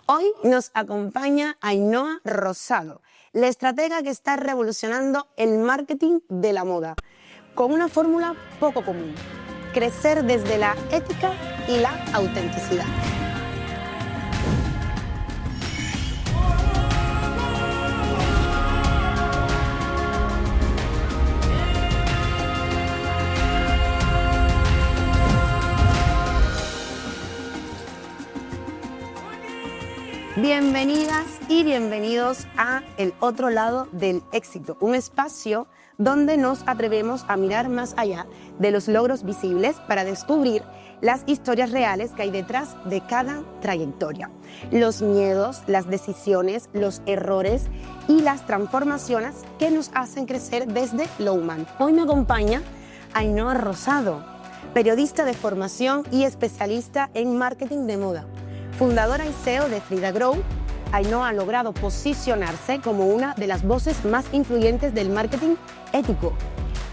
Hoy nos acompaña Ainhoa Rosado, la estratega que está revolucionando el marketing de la moda, con una fórmula poco común: crecer desde la ética y la autenticidad. Bienvenidas y bienvenidos a El Otro Lado del Éxito, un espacio donde nos atrevemos a mirar más allá de los logros visibles para descubrir las historias reales que hay detrás de cada trayectoria, los miedos, las decisiones, los errores y las transformaciones que nos hacen crecer desde lo humano. Hoy me acompaña Ainhoa Rosado, periodista de formación y especialista en marketing de moda. Fundadora y CEO de Frida Grow, Ainhoa ha logrado posicionarse como una de las voces más influyentes del marketing ético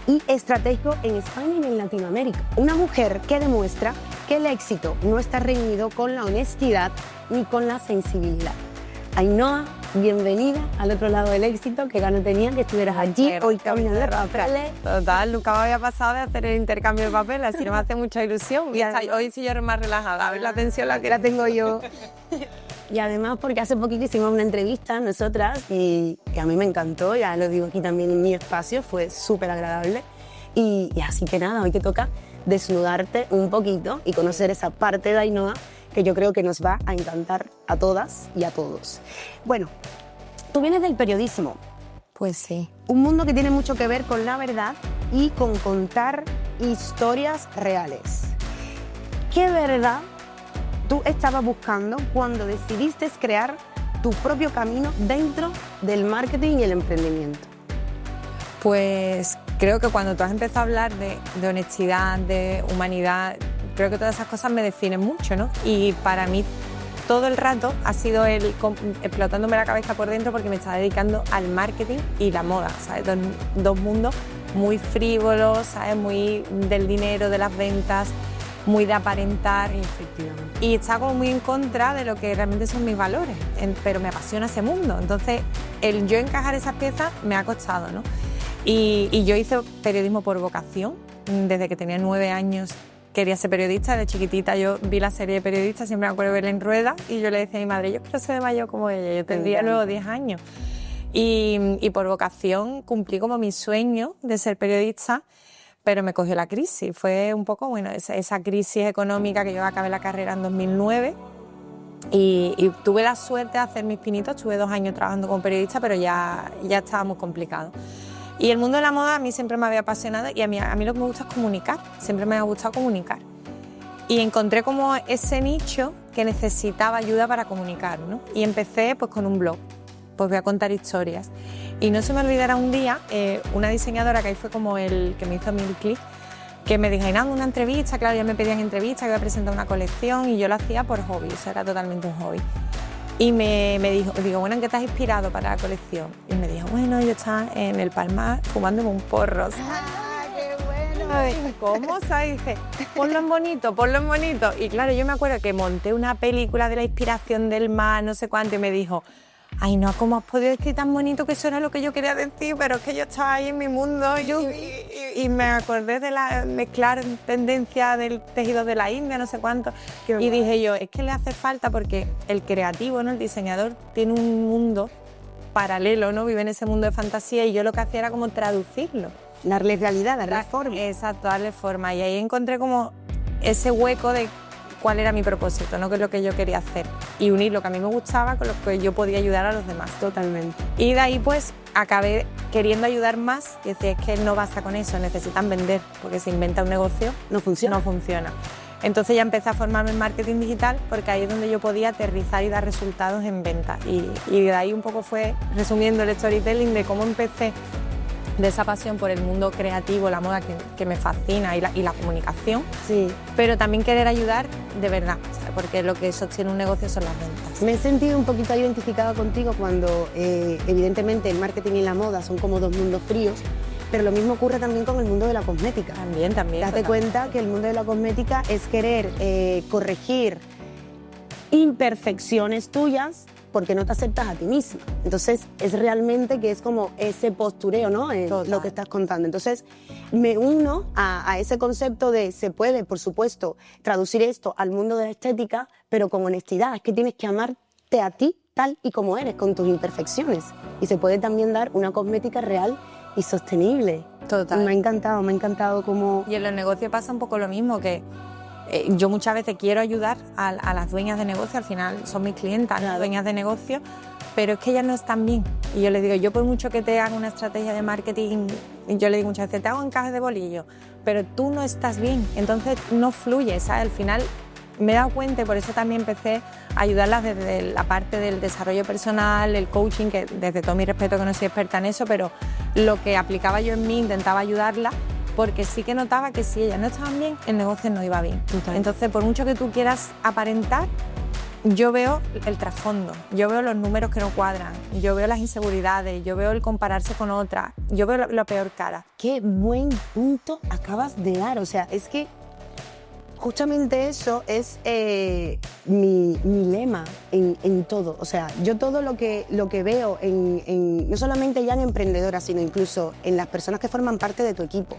y estratégico en España y en Latinoamérica. Una mujer que demuestra que el éxito no está reñido con la honestidad ni con la sensibilidad. Ainhoa, bienvenida al Otro Lado del Éxito. Qué ganas tenía que estuvieras allí hoy cambiando de papeles. Total, nunca me había pasado de hacer el intercambio de papeles, así no me hace mucha ilusión. Y hoy sí yo más relajada, a ver la tensión la que la tengo yo. Y además porque hace poquito hicimos una entrevista nosotras y que a mí me encantó, ya lo digo aquí también en mi espacio, fue súper agradable. Y así que nada, hoy te toca desnudarte un poquito y conocer esa parte de Ainhoa que yo creo que nos va a encantar a todas y a todos. Bueno, tú vienes del periodismo. Pues sí. Un mundo que tiene mucho que ver con la verdad y con contar historias reales. ¿Qué verdad tú estabas buscando cuando decidiste crear tu propio camino dentro del marketing y el emprendimiento? Pues creo que cuando tú has empezado a hablar de honestidad, de humanidad, creo que todas esas cosas me definen mucho, ¿no? Y para mí todo el rato ha sido explotándome la cabeza por dentro porque me estaba dedicando al marketing y la moda, ¿sabes? Dos mundos muy frívolos, ¿sabes? Muy del dinero, de las ventas, muy de aparentar. Efectivamente. Y estaba como muy en contra de lo que realmente son mis valores, pero me apasiona ese mundo. Entonces, el yo encajar esas piezas me ha costado, ¿no? Y yo hice periodismo por vocación. Desde que tenía 9 años quería ser periodista. De chiquitita yo vi la serie de periodistas, siempre me acuerdo de verla en rueda, y yo le decía a mi madre, yo quiero ser de mayor como ella. Yo tendría luego 10 años. Y por vocación cumplí como mi sueño de ser periodista, pero me cogió la crisis. Fue un poco, bueno, esa crisis económica que yo acabé la carrera en 2009 y tuve la suerte de hacer mis pinitos. Estuve 2 años trabajando como periodista, pero ya estaba muy complicado. Y el mundo de la moda a mí siempre me había apasionado y a mí lo que me gusta es comunicar, siempre me ha gustado comunicar. Y encontré como ese nicho que necesitaba ayuda para comunicar, ¿no? Y empecé pues con un blog, pues voy a contar historias. Y no se me olvidará un día, una diseñadora que ahí fue como el que me hizo mil clics, que me dijo, Ainhoa, una entrevista, claro, ya me pedían entrevistas, que iba a presentar una colección y yo lo hacía por hobby, eso era totalmente un hobby. Y me digo, bueno, ¿en qué te has inspirado para la colección? Y me dijo, bueno, yo estaba en el Palmar fumándome un porro. ¿Sabes? ¡Ah, qué bueno! ¿Cómo? ¿Sabes? Dice, ponlo en bonito, ponlo en bonito. Y claro, yo me acuerdo que monté una película de la inspiración del mar, no sé cuánto, y me dijo, ay, no, ¿cómo has podido decir tan bonito? Que eso era lo que yo quería decir, pero es que yo estaba ahí en mi mundo y me acordé de la mezclar tendencia del tejido de la India, no sé cuánto. Y dije yo, es que le hace falta porque el creativo, ¿no? El diseñador tiene un mundo paralelo, ¿no? Vive en ese mundo de fantasía y yo lo que hacía era como traducirlo. Darle realidad, darle forma. Exacto, darle forma. Y ahí encontré como ese hueco de cuál era mi propósito, ¿no? Qué es lo que yo quería hacer y unir lo que a mí me gustaba con lo que yo podía ayudar a los demás. Totalmente. Y de ahí pues acabé queriendo ayudar más y decía, es que no basta con eso, necesitan vender, porque si inventa un negocio no funciona. Entonces ya empecé a formarme en marketing digital porque ahí es donde yo podía aterrizar y dar resultados en venta y de ahí un poco fue resumiendo el storytelling de cómo empecé de esa pasión por el mundo creativo, la moda que me fascina y la comunicación, sí. Pero también querer ayudar de verdad, ¿sabes? Porque lo que sostiene un negocio son las ventas. Me he sentido un poquito identificada contigo cuando evidentemente el marketing y la moda son como dos mundos fríos, pero lo mismo ocurre también con el mundo de la cosmética. También. Date cuenta que el mundo de la cosmética es querer corregir imperfecciones tuyas porque no te aceptas a ti misma. Entonces, es realmente que es como ese postureo, ¿no? Lo que estás contando. Entonces, me uno a ese concepto de se puede, por supuesto, traducir esto al mundo de la estética, pero con honestidad. Es que tienes que amarte a ti tal y como eres, con tus imperfecciones. Y se puede también dar una cosmética real y sostenible. Total. Me ha encantado cómo... Y en los negocios pasa un poco lo mismo, que yo muchas veces quiero ayudar a las dueñas de negocio, al final son mis clientas, claro, las dueñas de negocio, pero es que ellas no están bien. Y yo les digo, yo por mucho que te haga una estrategia de marketing, yo le digo muchas veces, te hago encajes de bolillo, pero tú no estás bien, entonces no fluye, ¿sabes? Al final me he dado cuenta y por eso también empecé a ayudarlas desde la parte del desarrollo personal, el coaching, que desde todo mi respeto que no soy experta en eso, pero lo que aplicaba yo en mí intentaba ayudarlas, porque sí que notaba que si ellas no estaban bien, el negocio no iba bien. Total. Entonces, por mucho que tú quieras aparentar, yo veo el trasfondo, yo veo los números que no cuadran, yo veo las inseguridades, yo veo el compararse con otras, yo veo la peor cara. Qué buen punto acabas de dar. O sea, es que justamente eso es mi lema en todo. O sea, yo todo lo que veo no solamente ya en emprendedoras, sino incluso en las personas que forman parte de tu equipo.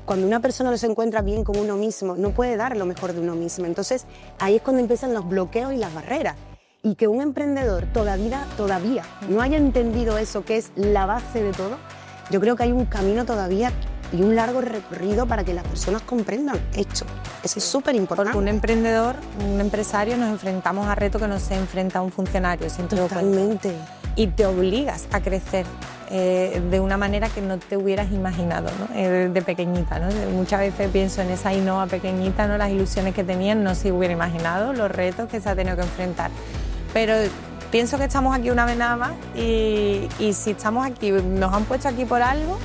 Cuando una persona no se encuentra bien con uno mismo, no puede dar lo mejor de uno mismo. Entonces, ahí es cuando empiezan los bloqueos y las barreras. Y que un emprendedor todavía no haya entendido eso, que es la base de todo, yo creo que hay un camino todavía y un largo recorrido para que las personas comprendan esto. Eso es súper importante. Porque un emprendedor, un empresario, nos enfrentamos a retos que no se enfrenta un funcionario. Totalmente. Y te obligas a crecer de una manera que no te hubieras imaginado, ¿no? De pequeñita, ¿no? Muchas veces pienso en esa Ainhoa pequeñita, ¿no? Las ilusiones que tenía, no se hubiera imaginado los retos que se ha tenido que enfrentar. Pero pienso que estamos aquí una vez nada más y si estamos aquí, nos han puesto aquí por algo,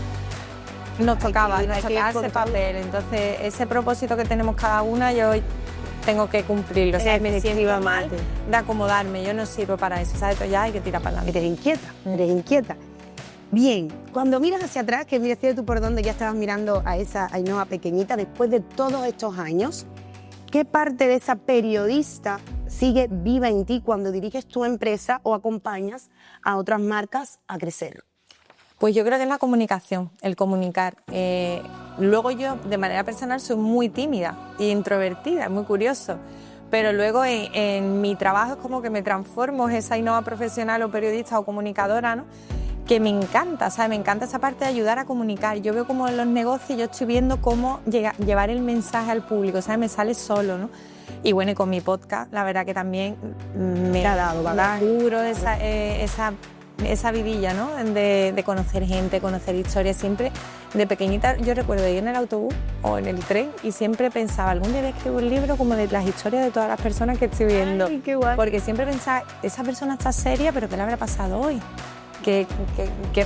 nos tocaba ese papel. Entonces, ese propósito que tenemos cada una, yo tengo que cumplirlo. O sea, me siento mal de acomodarme, yo no sirvo para eso, ¿sabes? Entonces ya hay que tirar para adelante. Eres inquieta. Bien, cuando miras hacia atrás, que mires tú por donde ya estabas mirando a esa Ainhoa pequeñita, después de todos estos años, ¿qué parte de esa periodista sigue viva en ti cuando diriges tu empresa o acompañas a otras marcas a crecer? Pues yo creo que es la comunicación, el comunicar. Luego yo, de manera personal, soy muy tímida e introvertida, es muy curioso. Pero luego en mi trabajo es como que me transformo en esa Ainhoa profesional o periodista o comunicadora, ¿no? Que me encanta, ¿sabes? Me encanta esa parte de ayudar a comunicar. Yo veo como en los negocios yo estoy viendo cómo llevar el mensaje al público, ¿sabes? Me sale solo, ¿no? Y bueno, y con mi podcast, la verdad que también me ha dado, juro, esa vidilla, ¿no? De conocer gente, conocer historias. Siempre, de pequeñita, yo recuerdo ir en el autobús o en el tren y siempre pensaba, algún día voy a escribir un libro como de las historias de todas las personas que estoy viendo. Ay, qué guay. Porque siempre pensaba, esa persona está seria, pero ¿qué le habrá pasado hoy? ¿Qué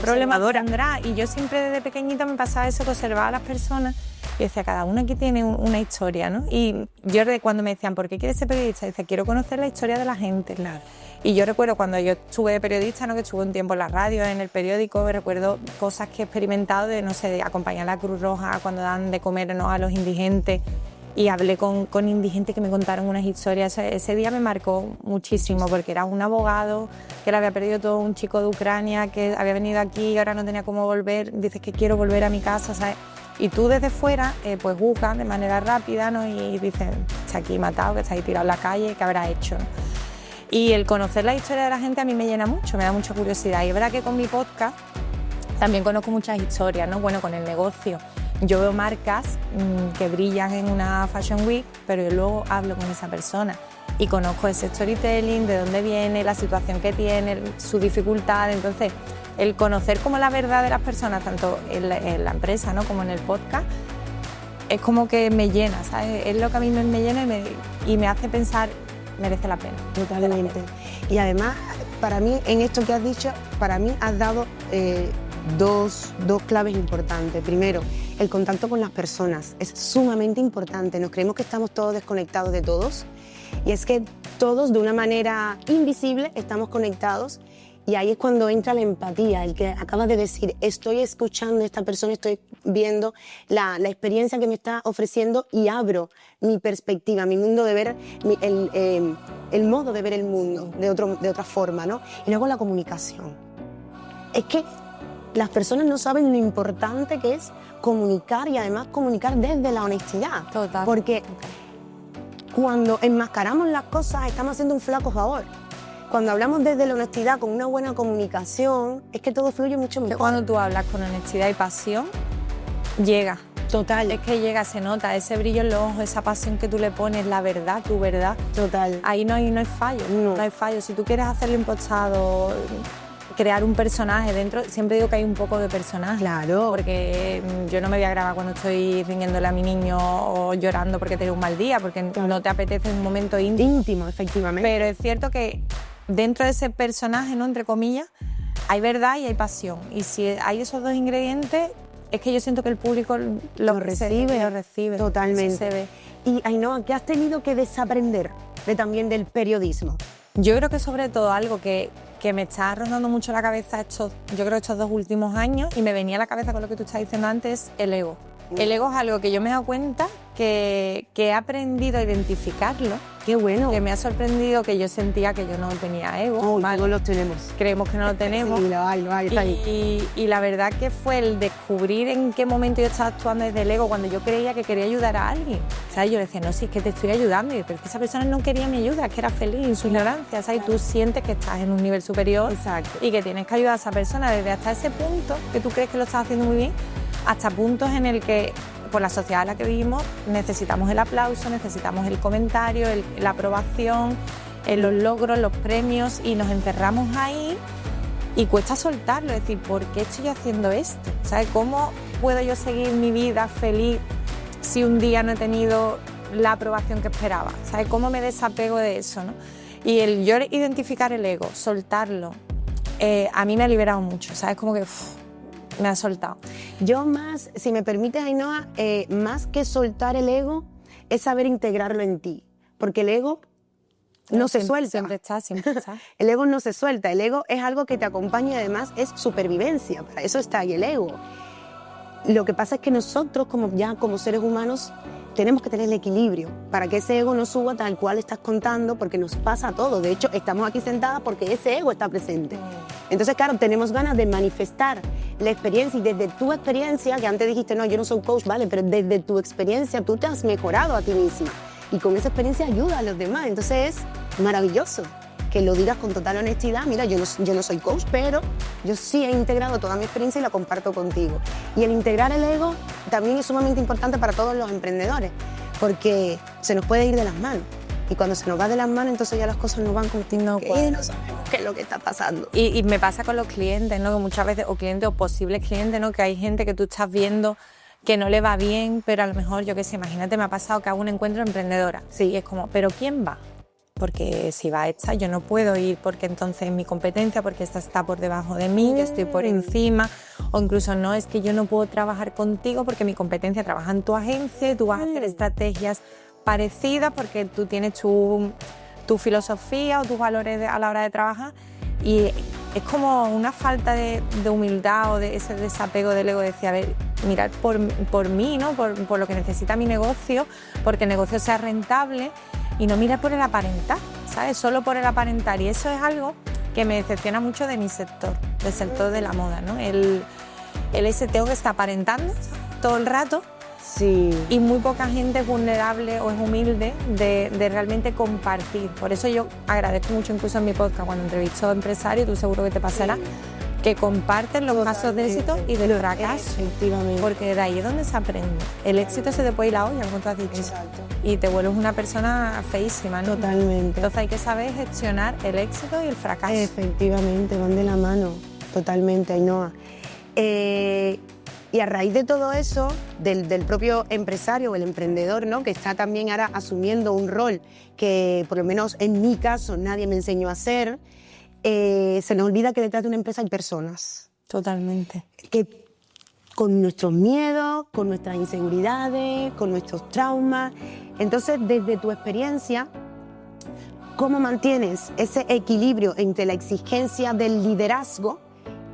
problema tendrá? Y yo siempre desde pequeñita me pasaba eso, que observaba a las personas y decía, cada uno aquí tiene una historia, ¿no? Y yo cuando me decían, ¿por qué quieres ser periodista? Decía, quiero conocer la historia de la gente. Claro. Y yo recuerdo cuando yo estuve de periodista, ¿no? Que estuve un tiempo en la radio, en el periódico, recuerdo cosas que he experimentado de, no sé, de acompañar a la Cruz Roja cuando dan de comer, ¿no? A los indigentes. Y hablé con indigentes que me contaron unas historias. Ese día me marcó muchísimo porque era un abogado que le había perdido todo, un chico de Ucrania que había venido aquí y ahora no tenía cómo volver. Dices que quiero volver a mi casa, ¿sabes? Y tú desde fuera, pues juzgas de manera rápida, ¿no? Y dices, está aquí matado, que está ahí tirado en la calle, ¿qué habrá hecho, ¿no? Y el conocer la historia de la gente a mí me llena mucho, me da mucha curiosidad. Y es verdad que con mi podcast también conozco muchas historias, ¿no? Bueno, con el negocio. Yo veo marcas que brillan en una Fashion Week, pero yo luego hablo con esa persona y conozco ese storytelling, de dónde viene, la situación que tiene, su dificultad. Entonces, el conocer como la verdad de las personas, tanto en la empresa, ¿no? Como en el podcast, es como que me llena, ¿sabes? Es lo que a mí me llena y me hace pensar, merece la pena. Totalmente. Y además, para mí, en esto que has dicho, para mí has dado dos claves importantes. Primero, el contacto con las personas es sumamente importante. Nos creemos que estamos todos desconectados de todos y es que todos de una manera invisible estamos conectados Y ahí es cuando entra la empatía, el que acabas de decir, estoy escuchando a esta persona, estoy viendo la experiencia que me está ofreciendo y abro mi perspectiva, mi mundo de ver, el modo de ver el mundo de otra forma, ¿no? Y luego la comunicación. Es que las personas no saben lo importante que es comunicar y además comunicar desde la honestidad. Total. Porque cuando enmascaramos las cosas estamos haciendo un flaco favor. Cuando hablamos desde la honestidad, con una buena comunicación, es que todo fluye mucho mejor. Cuando tú hablas con honestidad y pasión, llega. Total. Es que llega, se nota ese brillo en los ojos, esa pasión que tú le pones, la verdad, tu verdad. Total. Ahí no hay fallo, No hay fallo. Si tú quieres hacerlo impostado, crear un personaje dentro, siempre digo que hay un poco de personaje. Claro. Porque yo no me voy a grabar cuando estoy riñéndole a mi niño o llorando porque tengo un mal día, porque no te apetece un momento íntimo. Íntimo, efectivamente. Pero es cierto que dentro de ese personaje, ¿no?, entre comillas, hay verdad y hay pasión. Y si hay esos dos ingredientes, es que yo siento que el público lo recibe. Totalmente. Eso se ve. Y Ainhoa, ¿qué has tenido que desaprender también del periodismo? Yo creo que sobre todo algo que me está rondando mucho la cabeza estos 2 últimos años, y me venía a la cabeza con lo que tú estás diciendo antes, el ego. El ego es algo que yo me he dado cuenta que he aprendido a identificarlo. Qué bueno. Que me ha sorprendido, que yo sentía que yo no tenía ego. Oh, todos los tenemos. Creemos que no lo tenemos. Sí, lo hay, está ahí. Y la verdad que fue el descubrir en qué momento yo estaba actuando desde el ego, cuando yo creía que quería ayudar a alguien. ¿Sabes? Yo le decía, no, si es que te estoy ayudando, pero es que esa persona no quería mi ayuda, es que era feliz en su ignorancia, ¿sabes? Y tú sientes que estás en un nivel superior. Exacto. Y que tienes que ayudar a esa persona desde hasta ese punto, que tú crees que lo estás haciendo muy bien, hasta puntos en el que, por la sociedad en la que vivimos, necesitamos el aplauso, necesitamos el comentario, la aprobación, los logros, los premios, y nos encerramos ahí y cuesta soltarlo, es decir, ¿por qué estoy haciendo esto? ¿Sabes? ¿Cómo puedo yo seguir mi vida feliz si un día no he tenido la aprobación que esperaba? ¿Sabes? ¿Cómo me desapego de eso, ¿no? Y el yo identificar el ego, soltarlo, a mí me ha liberado mucho, ¿sabes? Como que me ha soltado. Yo más, si me permites, Ainhoa, más que soltar el ego, es saber integrarlo en ti. Porque el ego no se suelta. Siempre está. El ego no se suelta. El ego es algo que te acompaña y además es supervivencia. Para eso está ahí el ego. Lo que pasa es que nosotros, como seres humanos, tenemos que tener el equilibrio para que ese ego no suba tal cual estás contando, porque nos pasa a todos. De hecho, estamos aquí sentadas porque ese ego está presente. Entonces, claro, tenemos ganas de manifestar la experiencia, y desde tu experiencia, que antes dijiste, no, yo no soy coach, vale, pero desde tu experiencia tú te has mejorado a ti misma y con esa experiencia ayuda a los demás. Entonces es maravilloso que lo digas con total honestidad. Mira, yo no soy coach, pero yo sí he integrado toda mi experiencia y la comparto contigo. Y el integrar el ego también es sumamente importante para todos los emprendedores, porque se nos puede ir de las manos. Y cuando se nos va de las manos, entonces ya las cosas no van como y no sabemos qué es lo que está pasando. Y me pasa con los clientes, ¿no? Que muchas veces, o clientes o posibles clientes, ¿no? Que hay gente que tú estás viendo que no le va bien, pero a lo mejor, yo qué sé, imagínate, me ha pasado que hago un encuentro emprendedora. Sí. Y es como, ¿pero quién va? Porque si va esta, yo no puedo ir, porque entonces es mi competencia, porque esta está por debajo de mí, yo estoy por encima, o incluso no, es que yo no puedo trabajar contigo porque mi competencia trabaja en tu agencia y tú vas a hacer estrategias parecidas porque tú tienes tu filosofía o tus valores a la hora de trabajar, y es como una falta de humildad o de ese desapego del ego, de decir, a ver, mirar por mí, ¿no? por lo que necesita mi negocio, porque el negocio sea rentable, y no mirar por el aparentar, ¿sabes? Solo por el aparentar. Y eso es algo que me decepciona mucho de mi sector, del sector de la moda, ¿no? El ese tengo que estar aparentando todo el rato. Sí. Y muy poca gente es vulnerable o es humilde de realmente compartir. Por eso yo agradezco mucho, incluso en mi podcast, cuando entrevisto a empresarios, tú seguro que te pasará, que comparten los casos de éxito y de fracaso. Efectivamente. Porque de ahí es donde se aprende. El éxito se te puede ir la olla, como tú has dicho. Exacto. Y te vuelves una persona feísima, ¿no? Totalmente. Entonces hay que saber gestionar el éxito y el fracaso. Efectivamente, van de la mano. Totalmente, Ainhoa. Y a raíz de todo eso, del propio empresario o el emprendedor, ¿no? Que está también ahora asumiendo un rol que, por lo menos en mi caso, nadie me enseñó a hacer, se nos olvida que detrás de una empresa hay personas. Totalmente. Que con nuestros miedos, con nuestras inseguridades, con nuestros traumas. Entonces, desde tu experiencia, cómo mantienes ese equilibrio entre la exigencia del liderazgo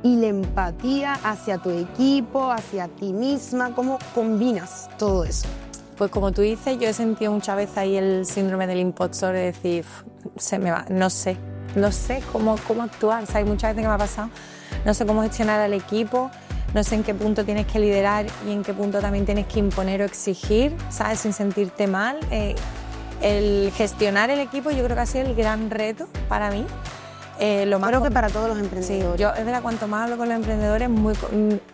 y la empatía hacia tu equipo, hacia ti misma. ¿Cómo combinas todo eso? Pues como tú dices, yo he sentido muchas veces ahí el síndrome del impostor de decir, se me va, no sé cómo actuar. O sea, hay muchas veces que me ha pasado, no sé cómo gestionar al equipo, no sé en qué punto tienes que liderar y en qué punto también tienes que imponer o exigir, ¿sabes? Sin sentirte mal. El gestionar el equipo yo creo que ha sido el gran reto para mí. Creo que para todos los emprendedores. Sí, yo es verdad, cuanto más hablo con los emprendedores,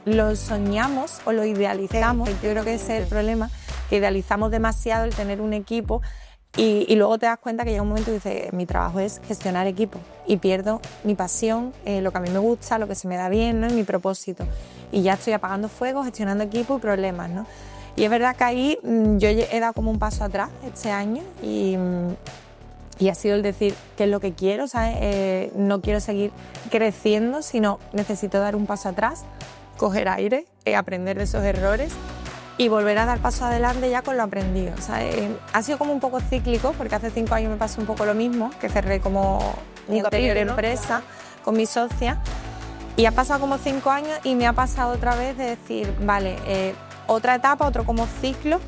lo soñamos o lo idealizamos. Yo creo que ese es el problema, que idealizamos demasiado el tener un equipo y luego te das cuenta que llega un momento y dices, mi trabajo es gestionar equipo y pierdo mi pasión, lo que a mí me gusta, lo que se me da bien, ¿no? Y mi propósito. Y ya estoy apagando fuego, gestionando equipo y problemas, ¿no? Y es verdad que ahí yo he dado como un paso atrás este año y ha sido el decir qué es lo que quiero, ¿sabes? No quiero seguir creciendo, sino necesito dar un paso atrás, coger aire, aprender de esos errores y volver a dar paso adelante ya con lo aprendido, ¿sabes? Ha sido como un poco cíclico, porque hace 5 años me pasó un poco lo mismo, que cerré como mi anterior empresa con mi socia, y ha pasado como 5 años y me ha pasado otra vez de decir, vale, otra etapa, otro como ciclo.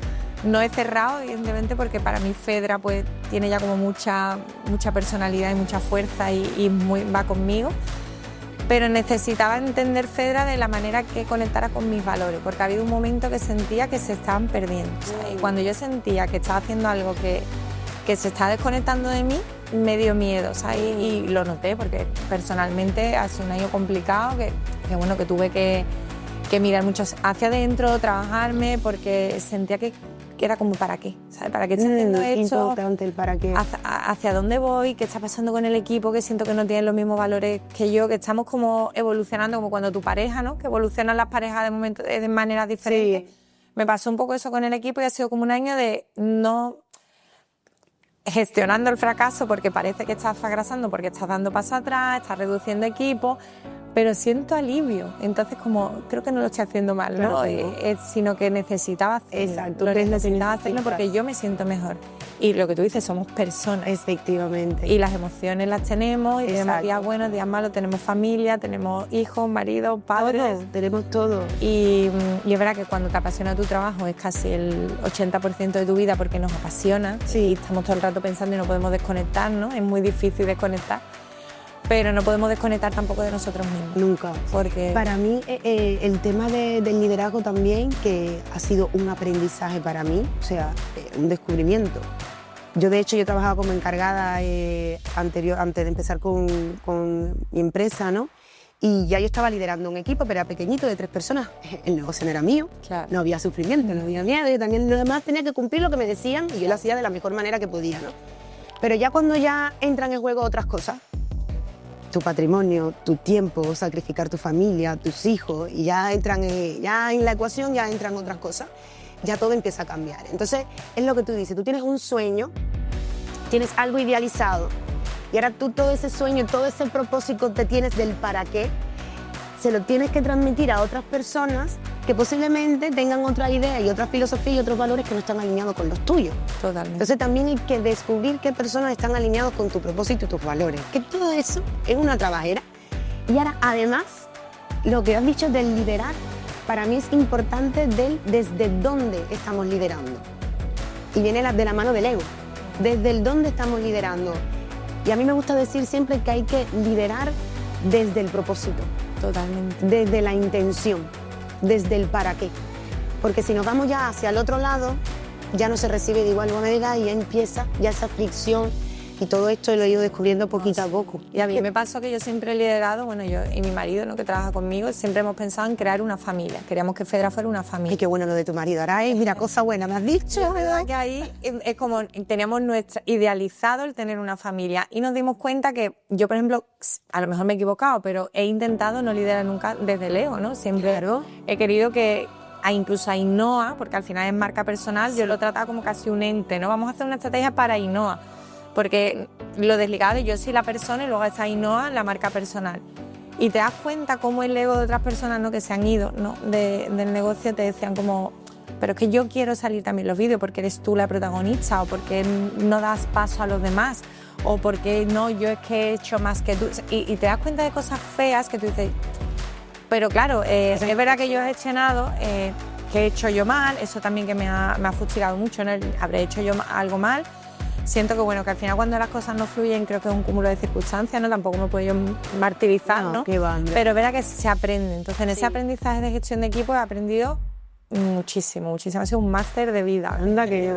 No he cerrado, evidentemente, porque para mí Fedra pues tiene ya como mucha personalidad y mucha fuerza y va conmigo. Pero necesitaba entender Fedra de la manera que conectara con mis valores, porque ha habido un momento que sentía que se estaban perdiendo. ¿Sabes? Y cuando yo sentía que estaba haciendo algo que se está desconectando de mí, me dio miedo, ¿sabes? Y lo noté, porque personalmente ha sido un año complicado, que tuve que mirar mucho hacia adentro, trabajarme, porque sentía que era como ¿para qué? ¿Sabes? ¿Para qué estoy haciendo esto? Importante el para qué. ¿Hacia dónde voy? ¿Qué está pasando con el equipo? Que siento que no tienen los mismos valores que yo, que estamos como evolucionando, como cuando tu pareja, ¿no? Que evolucionan las parejas de maneras diferentes. Sí. Me pasó un poco eso con el equipo y ha sido como un año de no gestionando el fracaso, porque parece que estás fracasando, porque estás dando paso atrás, estás reduciendo equipo, pero siento alivio. Entonces, como creo que no lo estoy haciendo mal, ¿no? Sino que necesitaba hacerlo. Exacto, necesitaba hacerlo porque yo me siento mejor. Y lo que tú dices, somos personas. Efectivamente. Y las emociones las tenemos, y tenemos días buenos, días malos, tenemos familia, tenemos hijos, maridos, padres. Todo, tenemos todo. Y es verdad que cuando te apasiona tu trabajo es casi el 80% de tu vida, porque nos apasiona. Sí. Y estamos todo el rato pensando y no podemos desconectar, ¿no? Es muy difícil desconectar. Pero no podemos desconectar tampoco de nosotros mismos. Nunca. Porque para mí el tema del liderazgo también, que ha sido un aprendizaje para mí, o sea, un descubrimiento. Yo de hecho trabajaba como encargada antes de empezar con mi empresa, ¿no? Y ya yo estaba liderando un equipo, pero era pequeñito, de 3 personas. El negocio no era mío, claro. No había sufrimiento, no había miedo. Yo también nada más tenía que cumplir lo que me decían y yo lo hacía de la mejor manera que podía, ¿no? Pero ya cuando ya entran en juego otras cosas, tu patrimonio, tu tiempo, sacrificar tu familia, tus hijos, y ya en la ecuación ya entran otras cosas, ya todo empieza a cambiar. Entonces, es lo que tú dices, tú tienes un sueño, tienes algo idealizado, y ahora tú todo ese sueño, todo ese propósito que tienes del para qué, se lo tienes que transmitir a otras personas que posiblemente tengan otra idea y otra filosofía y otros valores que no están alineados con los tuyos. Totalmente. Entonces también hay que descubrir qué personas están alineados con tu propósito y tus valores. Que todo eso es una trabajera. Y ahora, además, lo que has dicho del liderar, para mí es importante desde dónde estamos liderando. Y viene de la mano del ego. Desde el dónde estamos liderando. Y a mí me gusta decir siempre que hay que liderar desde el propósito. Totalmente. Desde la intención. Desde el para qué, porque si nos vamos ya hacia el otro lado, ya no se recibe de igual manera y ya empieza ya esa fricción y todo esto lo he ido descubriendo poquito a poco. Y a mí me pasó que yo siempre he liderado, bueno, yo y mi marido, ¿no?, que trabaja conmigo, siempre hemos pensado en crear una familia, queríamos que Fedra fuera una familia. Ay, qué bueno lo de tu marido, ahora es, mira, cosa buena, me has dicho. Es verdad que ahí es como, teníamos idealizado el tener una familia y nos dimos cuenta que yo, por ejemplo, a lo mejor me he equivocado, pero he intentado no liderar nunca desde el ego, ¿no? Siempre he querido que incluso a Ainhoa, porque al final es marca personal, yo lo trataba como casi un ente, ¿no? Vamos a hacer una estrategia para Ainhoa, porque lo desligado de yo soy la persona y luego está Ainhoa, la marca personal. Y te das cuenta cómo el ego de otras personas, ¿no?, que se han ido, ¿no?, del negocio, te decían como, pero es que yo quiero salir también en los vídeos porque eres tú la protagonista, o porque no das paso a los demás, o porque no, yo es que he hecho más que tú. Y te das cuenta de cosas feas que tú dices, pero claro, es verdad que yo he gestionado, que he hecho yo mal, eso también que me ha fustigado mucho, ¿no? Habré hecho yo algo mal. Siento que, bueno, que al final cuando las cosas no fluyen, creo que es un cúmulo de circunstancias, ¿no? Tampoco me puedo yo martirizar, ¿no? Pero es verdad que se aprende. Entonces, en ese aprendizaje de gestión de equipo he aprendido muchísimo. Ha sido un máster de vida. Anda que...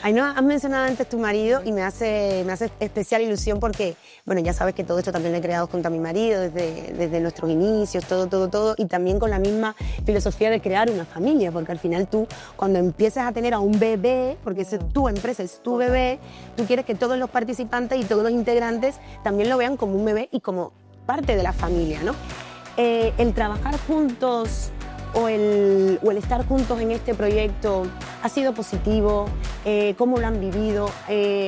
Ainhoa, has mencionado antes tu marido y me hace especial ilusión porque, bueno, ya sabes que todo esto también lo he creado junto a mi marido desde nuestros inicios, todo, y también con la misma filosofía de crear una familia, porque al final tú, cuando empiezas a tener a un bebé, porque es tu empresa, es tu bebé, tú quieres que todos los participantes y todos los integrantes también lo vean como un bebé y como parte de la familia, ¿no? El trabajar juntos o el estar juntos en este proyecto ha sido positivo, cómo lo han vivido,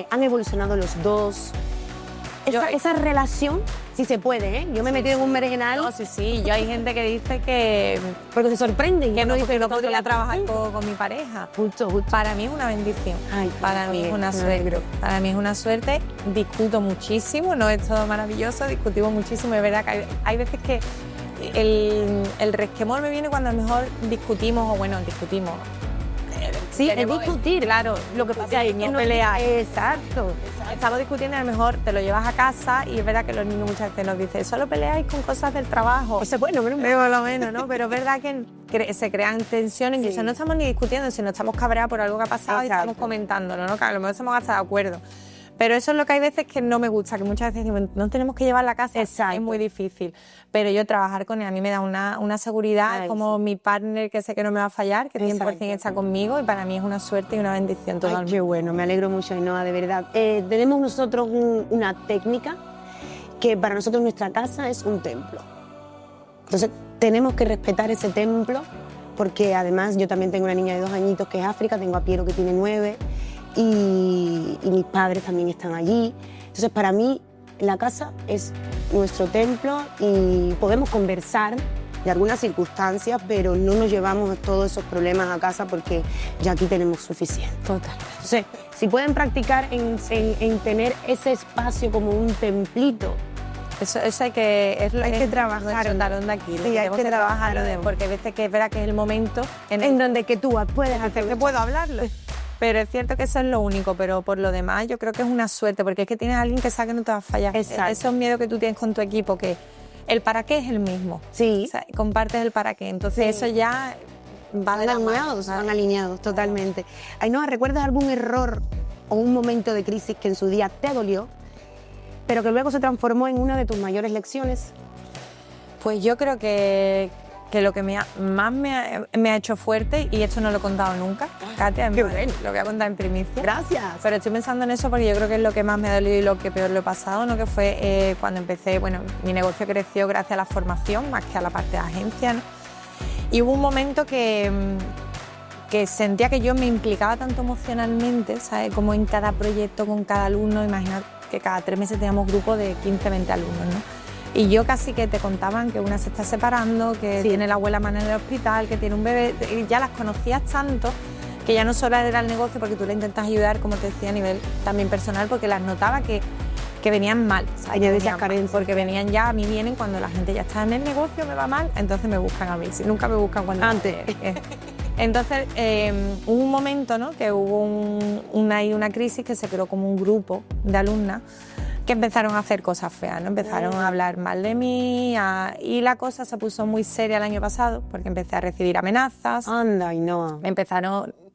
han evolucionado los dos. Esa relación, si se puede, ¿eh? Yo me he metido en un berenjenal. No, sí, yo hay gente que dice que... Porque se sorprenden. Que no podría trabajar con mi pareja. Justo. Para mí es una bendición. Ay, para mí es una suerte. Para mí es una suerte. Discuto muchísimo, no es todo maravilloso, discutimos muchísimo. Es verdad que hay veces que el resquemor me viene cuando a lo mejor discutimos, discutimos. Sí, es discutir. Claro, lo que pasa es que no pelear. Exacto. Estamos discutiendo y a lo mejor te lo llevas a casa y es verdad que los niños muchas veces nos dicen, solo peleáis con cosas del trabajo. Pues bueno, por lo menos, ¿no? Pero es verdad que se crean tensiones, incluso no estamos ni discutiendo, sino estamos cabreados por algo que ha pasado. Exacto. Y estamos comentándolo, ¿no? Que a lo mejor estamos hasta de acuerdo. Pero eso es lo que hay veces que no me gusta, que muchas veces decimos, no tenemos que llevar la casa, exacto, es muy difícil. Pero yo trabajar con él a mí me da una seguridad, como mi partner que sé que no me va a fallar, que 100% está conmigo y para mí es una suerte y una bendición totalmente. Ay, qué bueno, me alegro mucho, Ainhoa, de verdad. Tenemos nosotros una técnica que para nosotros nuestra casa es un templo. Entonces tenemos que respetar ese templo porque además yo también tengo una niña de 2 añitos que es África, tengo a Piero que tiene 9 y mis padres también están allí. Entonces para mí la casa es nuestro templo y podemos conversar de algunas circunstancias, pero no nos llevamos todos esos problemas a casa porque ya aquí tenemos suficiente. Total. Entonces, si pueden practicar en tener ese espacio como un templito. Eso hay que trabajar. Salón aquí. Sí, hay que trabajarlo. Porque hay veces que es verdad que es el momento en donde que tú puedes hacer. Que puedo hablarlo. Pero es cierto que eso es lo único, pero por lo demás yo creo que es una suerte, porque es que tienes a alguien que sabe que no te va a fallar. Exacto. Ese es un miedo que tú tienes con tu equipo, que el para qué es el mismo. Sí. O sea, compartes el para qué. Entonces eso ya van alineados totalmente. Ainhoa, ¿recuerdas algún error o un momento de crisis que en su día te dolió, pero que luego se transformó en una de tus mayores lecciones? Pues yo creo que lo que más me ha hecho fuerte, y esto no lo he contado nunca, Katia, lo voy a contar en primicia. Gracias. Pero estoy pensando en eso porque yo creo que es lo que más me ha dolido y lo que peor lo he pasado, ¿no? Que fue cuando empecé, mi negocio creció gracias a la formación más que a la parte de agencia, ¿no? Y hubo un momento que sentía que yo me implicaba tanto emocionalmente, ¿sabes? Como en cada proyecto, con cada alumno, imagina que cada 3 meses teníamos grupos de 15, 20 alumnos, ¿no? Y yo casi que te contaban que una se está separando, que tiene la abuela mana en el hospital, que tiene un bebé, y ya las conocías tanto que ya no solo era el negocio, porque tú le intentas ayudar, como te decía, a nivel también personal, porque las notaba que venían mal, ¿sabes? Porque venían ya, a mí vienen cuando la gente ya está en el negocio, me va mal, entonces me buscan a mí, si nunca me buscan cuando... Antes. Entonces, hubo un momento, ¿no? Que hubo una crisis que se creó como un grupo de alumnas que empezaron a hacer cosas feas, ¿no? Empezaron a hablar mal de mí y la cosa se puso muy seria el año pasado porque empecé a recibir amenazas. Anda, y no.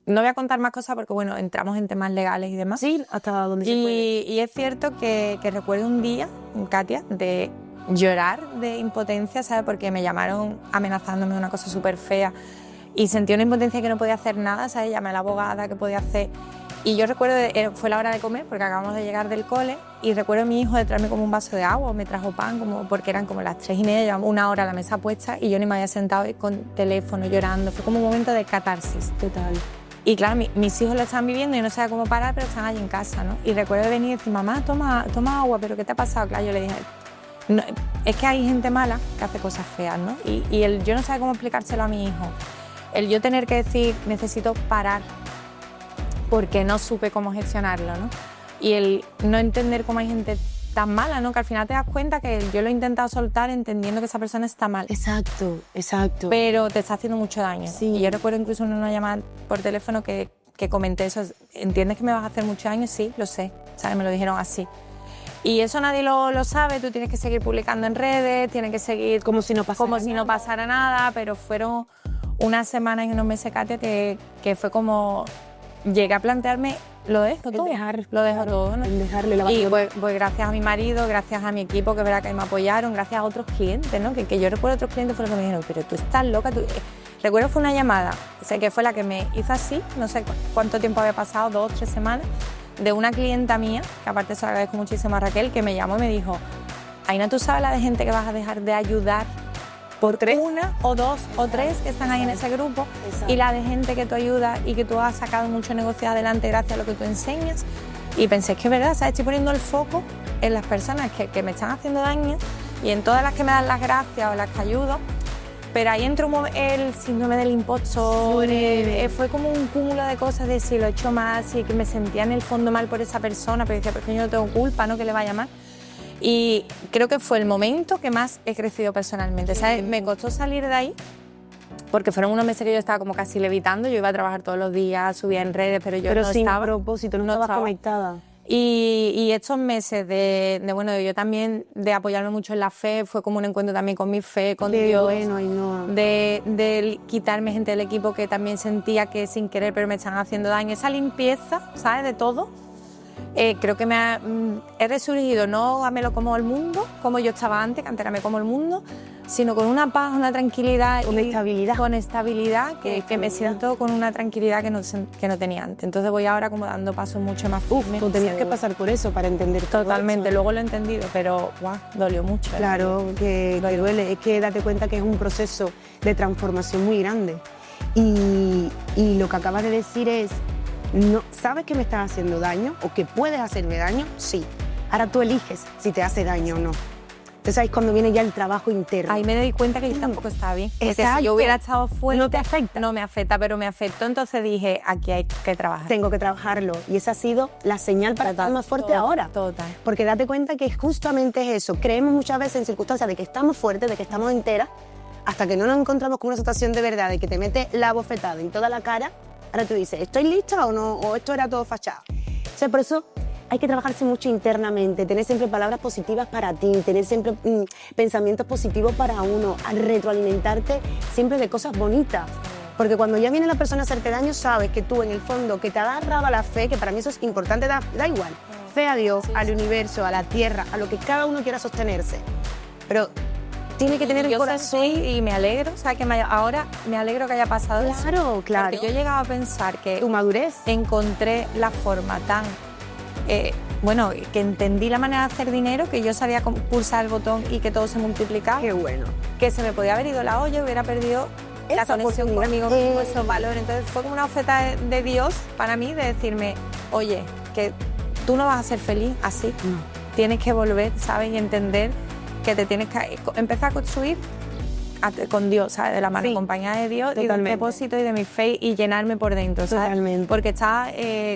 No voy a contar más cosas porque, entramos en temas legales y demás. Sí, hasta donde se puede. Y es cierto que recuerdo un día, Katia, de llorar de impotencia, ¿sabes? Porque me llamaron amenazándome de una cosa súper fea y sentí una impotencia que no podía hacer nada, ¿sabes? Llamé a la abogada, que podía hacer... Y yo recuerdo, fue la hora de comer, porque acabamos de llegar del cole, y recuerdo a mi hijo de traerme como un vaso de agua, o me trajo pan, porque eran como las 3:30, llevamos 1 hora a la mesa puesta, y yo ni me había sentado con teléfono, llorando. Fue como un momento de catarsis. Total. Y claro, mis hijos lo están viviendo y no sabía cómo parar, pero están allí en casa, ¿no? Y recuerdo venir y decir, mamá, toma agua, ¿pero qué te ha pasado? Claro, yo le dije, no, es que hay gente mala que hace cosas feas, ¿no? Y yo no sabía cómo explicárselo a mi hijo. el yo tener que decir, necesito parar, porque no supe cómo gestionarlo, ¿no? Y el no entender cómo hay gente tan mala, ¿no? Que al final te das cuenta que yo lo he intentado soltar entendiendo que esa persona está mal. Exacto, exacto. Pero te está haciendo mucho daño. Sí. Y yo recuerdo incluso en una llamada por teléfono que comenté eso. ¿Entiendes que me vas a hacer mucho daño? Sí, lo sé. ¿Sabes? Me lo dijeron así. Y eso nadie lo sabe, tú tienes que seguir publicando en redes, tienes que seguir... Como si no pasara nada, pero fueron unas semanas y unos meses, Katia, que fue como... Llegué a plantearme, lo dejo todo. Lo dejo todo, ¿no? Dejarle la y pues gracias a mi marido, gracias a mi equipo, que es verdad que me apoyaron, gracias a otros clientes, ¿no? Que yo recuerdo otros clientes fueron los que me dijeron, pero tú estás loca, Recuerdo fue una llamada, sé que fue la que me hizo así, no sé cuánto tiempo había pasado, 2 o 3 semanas, de una clienta mía, que aparte se lo agradezco muchísimo a Raquel, que me llamó y me dijo, Aina, ¿tú sabes la de gente que vas a dejar de ayudar por 3 una o 2 o 3 que están ahí en ese grupo? Exacto. Y la de gente que tú ayudas y que tú has sacado mucho negocio adelante gracias a lo que tú enseñas. Y pensé, es que es verdad, ¿sabes? Estoy poniendo el foco en las personas que me están haciendo daño y en todas las que me dan las gracias o las que ayudo. Pero ahí entró el síndrome del impostor, fue como un cúmulo de cosas de si lo he hecho más y que me sentía en el fondo mal por esa persona, pero decía, pero es que yo no tengo culpa, ¿no? Que le vaya mal. Y creo que fue el momento que más he crecido personalmente. ¿Sabes? Me costó salir de ahí porque fueron unos meses que yo estaba como casi levitando. Yo iba a trabajar todos los días, subía en redes, pero yo no sin estaba. propósito, no estabas conectada. Y estos meses bueno, yo también de apoyarme mucho en la fe, fue como un encuentro también con mi fe, con Dios. Bueno, y no. De quitarme gente del equipo que también sentía que sin querer pero me estaban haciendo daño. Esa limpieza, ¿sabes? De todo. Creo que he resurgido, no me lo como el mundo, como yo estaba antes, que antes era me como el mundo, sino con una paz, una tranquilidad. Con estabilidad. Con estabilidad, que me siento con una tranquilidad que no tenía antes. Entonces voy ahora como dando pasos mucho más firmes. Tú tenías que pasar por eso para entender todo totalmente, eso. Luego lo he entendido, pero dolió mucho. Claro, que duele. Es que date cuenta que es un proceso de transformación muy grande. Y lo que acabas de decir es, no, ¿sabes que me estás haciendo daño o que puedes hacerme daño? Sí. Ahora tú eliges si te hace daño o no. Entonces ahí es cuando viene ya el trabajo interno. Ahí me di cuenta que yo tampoco estaba bien. Porque Exacto. si yo hubiera estado fuerte... No te afecta. No me afecta, pero me afectó. Entonces dije, aquí hay que trabajar. Tengo que trabajarlo. Y esa ha sido la señal para estar más fuerte ahora. Total. Porque date cuenta que justamente es eso. Creemos muchas veces en circunstancias de que estamos fuertes, de que estamos enteras, hasta que no nos encontramos con una situación de verdad, de que te mete la bofetada en toda la cara. Ahora tú dices, ¿estoy lista o no? ¿O esto era todo fachada? O sea, por eso hay que trabajarse mucho internamente, tener siempre palabras positivas para ti, tener siempre pensamientos positivos para uno, a retroalimentarte siempre de cosas bonitas. Porque cuando ya viene la persona a hacerte daño, sabes que tú en el fondo, que te ha agarrado a la fe, que para mí eso es importante, da igual. Fe a Dios, al universo, a la tierra, a lo que cada uno quiera sostenerse. Pero tiene que tener el corazón. Y me alegro, o sea, ahora me alegro que haya pasado eso. Claro, claro. Porque yo llegaba a pensar que tu madurez. Encontré la forma tan... bueno, que entendí la manera de hacer dinero, que yo sabía pulsar el botón y que todo se multiplicaba. Qué bueno. Que se me podía haber ido la olla, hubiera perdido la conexión conmigo mismo, esos valores. Entonces fue como una oferta de Dios para mí, de decirme, oye, que tú no vas a ser feliz así. No. Tienes que volver, ¿sabes? Y entender que te tienes que empezar a construir con Dios, ¿sabes? De la mano, compañía de Dios. Totalmente. Y del depósito y de mi fe y llenarme por dentro, ¿sabes? Totalmente. Porque estaba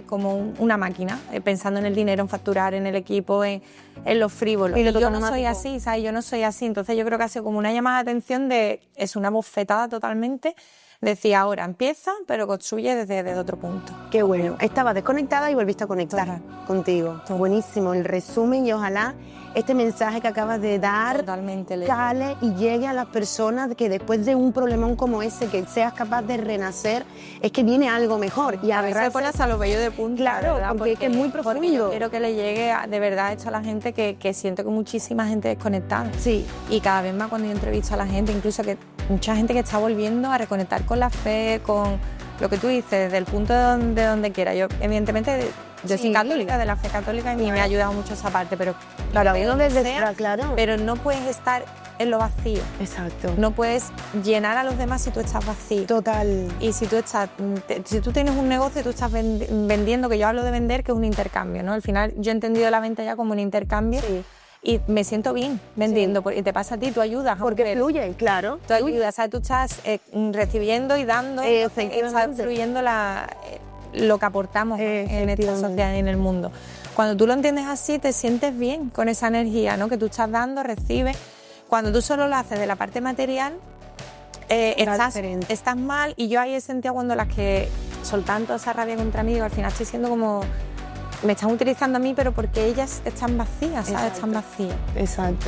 como una máquina, pensando en el dinero, en facturar, en el equipo, en lo frívolo. Y yo no soy así, ¿sabes? Yo no soy así. Entonces yo creo que ha sido como una llamada de atención es una bofetada totalmente. Decía, ahora empieza, pero construye desde otro punto. Qué bueno. Estabas desconectada y volviste a conectar contigo. Buenísimo el resumen y ojalá este mensaje que acabas de dar cale y llegue a las personas que después de un problemón como ese, que seas capaz de renacer, es que viene algo mejor. Y a veces se pone hasta los vellos de punta. Claro, ¿verdad? Porque es muy profundo. Yo quiero que le llegue de verdad esto a la gente, que siento que muchísima gente desconectada. Sí. Y cada vez más cuando yo entrevisto a la gente, incluso que mucha gente que está volviendo a reconectar con la fe, con lo que tú dices, desde el punto de donde quiera. Yo, evidentemente, yo soy católica, de la fe católica, y me ha ayudado mucho esa parte, pero claro, claro. Pero no puedes estar en lo vacío. Exacto. No puedes llenar a los demás si tú estás vacío. Total. Y si tú tienes un negocio y tú estás vendiendo, que yo hablo de vender, que es un intercambio, ¿no? Al final yo he entendido la venta ya como un intercambio. Sí. y me siento bien vendiendo. Y te pasa a ti, tú ayudas. Porque fluye, claro. Tú ayudas, ¿sabes? Tú estás recibiendo y dando, está fluyendo lo que aportamos en esta sociedad y en el mundo. Cuando tú lo entiendes así, te sientes bien con esa energía, ¿no? Que tú estás dando, recibes. Cuando tú solo lo haces de la parte material, estás mal. Y yo ahí he sentido cuando las que soltan toda esa rabia contra mí, al final estoy siendo como... Me están utilizando a mí, pero porque ellas están vacías, ¿sabes? Exacto. Están vacías. Exacto,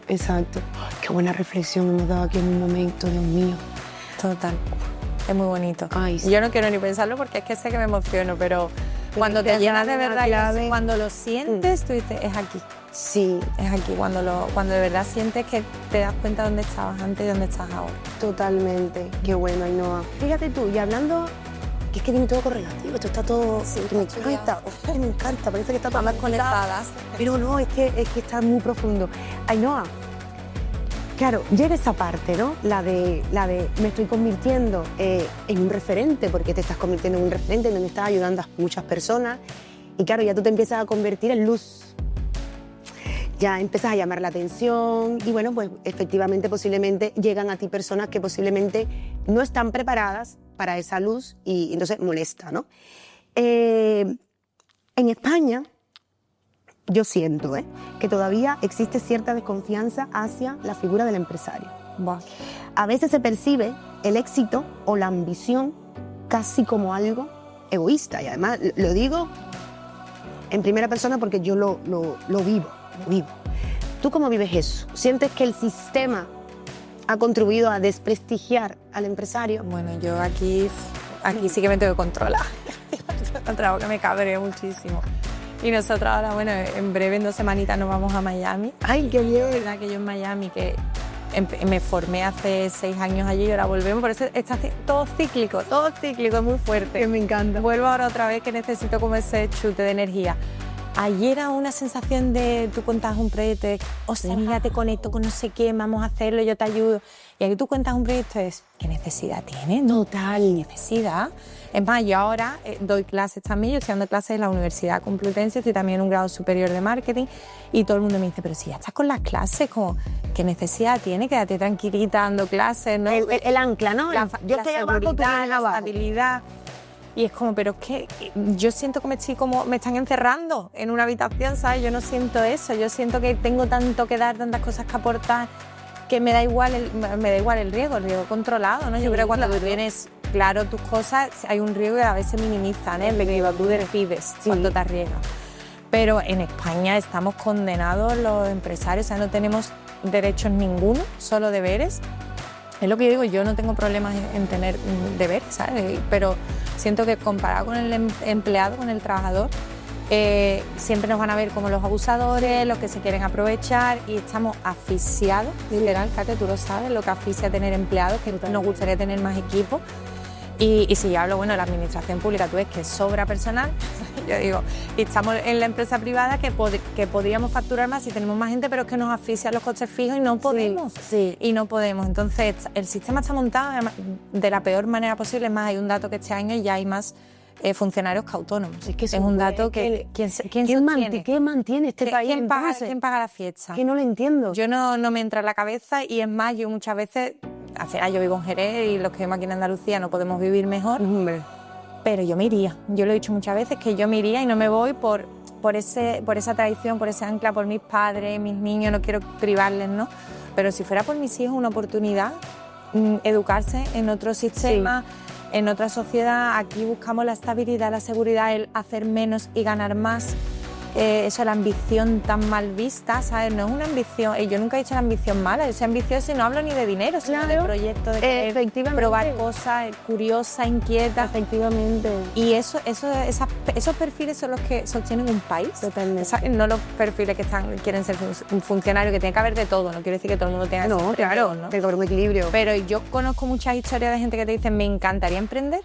exacto. Ay, qué buena reflexión hemos dado aquí en un momento, Dios mío. Total. Es muy bonito. Ay, sí. Yo no quiero ni pensarlo porque es que sé que me emociono, pero cuando te llenas de verdad, cuando lo sientes, tú dices, es aquí. Sí. Es aquí, cuando de verdad sientes que te das cuenta de dónde estabas antes y dónde estás ahora. Totalmente. Qué bueno, Ainhoa. Fíjate tú, y hablando... que es que tiene todo correlativo, esto está todo... Sí, me encanta, parece que está todo más conectadas. Pero no, es que está muy profundo. Ainhoa, claro, llega esa parte, ¿no? La de me estoy convirtiendo en un referente, porque te estás convirtiendo en un referente en donde estás ayudando a muchas personas. Y claro, ya tú te empiezas a convertir en luz. Ya empiezas a llamar la atención y bueno, pues efectivamente, posiblemente llegan a ti personas que posiblemente no están preparadas para esa luz y entonces molesta, ¿no? En España yo siento que todavía existe cierta desconfianza hacia la figura del empresario. Buah. A veces se percibe el éxito o la ambición casi como algo egoísta y además lo digo en primera persona porque yo lo vivo. ¿Tú cómo vives eso? ¿Sientes que el sistema ha contribuido a desprestigiar al empresario? Bueno, yo aquí sí que me tengo que controlar. Trabajo que me cabreo muchísimo. Y nosotros ahora, bueno, en breve, en 2 semanitas nos vamos a Miami. ¡Ay, qué bien! Es verdad que yo en Miami, que me formé hace 6 años allí y ahora volvemos. Por eso está todo cíclico, es muy fuerte. Que me encanta. Vuelvo ahora otra vez que necesito como ese chute de energía. Ayer era una sensación de tú cuentas un proyecto, de, ostras, mira, te conecto con no sé qué, vamos a hacerlo, yo te ayudo. Y aquí tú cuentas un proyecto, es, ¿qué necesidad tienes? Total. Necesidad. Es más, yo ahora doy clases también, yo estoy dando clases en la Universidad Complutense, estoy también en un grado superior de marketing y todo el mundo me dice, pero si ya estás con las clases, como, ¿qué necesidad tienes? Quédate tranquilita dando clases, ¿no? El ancla, ¿no? Yo estoy abajo, tú vienes abajo. La estabilidad. Y es como, pero es que yo siento que me están encerrando en una habitación, ¿sabes? Yo no siento eso, yo siento que tengo tanto que dar, tantas cosas que aportar, que me da igual el riesgo controlado, ¿no? Yo creo que cuando tú tienes claro tus cosas, hay un riesgo que a veces se minimiza, ¿no? Tú decides cuánto te arriesgas. Pero en España estamos condenados los empresarios, o sea, no tenemos derechos ninguno, solo deberes. Es lo que yo digo, yo no tengo problemas en tener deberes, ¿sabes? Pero siento que comparado con el empleado, con el trabajador, siempre nos van a ver como los abusadores, los que se quieren aprovechar y estamos asfixiados, literal, Katia, tú lo sabes, lo que asfixia tener empleados, que nos gustaría tener más equipos. Y si yo hablo, bueno, de la administración pública, tú ves que sobra personal, yo digo, y estamos en la empresa privada que podríamos facturar más si tenemos más gente, pero es que nos asfixian los costes fijos y no podemos. Sí. Y no podemos. Entonces, el sistema está montado de la peor manera posible. Es más, hay un dato que este año ya hay más funcionarios que autónomos. Es que es un dato que... ¿Quién mantiene este país? ¿Quién paga la fiesta? Que no lo entiendo. Yo no me entra en la cabeza y es más, yo muchas veces... yo vivo en Jerez y los que vivimos aquí en Andalucía no podemos vivir mejor, pero yo me iría. Yo lo he dicho muchas veces que yo me iría y no me voy por esa tradición, por ese ancla, por mis padres, mis niños, no quiero privarles, ¿no? Pero si fuera por mis hijos una oportunidad, educarse en otro sistema, en otra sociedad, aquí buscamos la estabilidad, la seguridad, el hacer menos y ganar más. Eso, la ambición tan mal vista, ¿sabes? No es una ambición, yo nunca he dicho la ambición mala, yo soy ambiciosa y no hablo ni de dinero, sino de proyectos, de probar cosas, curiosa, inquieta. Efectivamente. Y esos perfiles son los que sostienen un país. Totalmente. No los perfiles que quieren ser un funcionario, que tiene que haber de todo, no quiero decir que todo el mundo tenga que ser claro, ¿no? Tiene que haber un equilibrio. Pero yo conozco muchas historias de gente que te dicen, me encantaría emprender,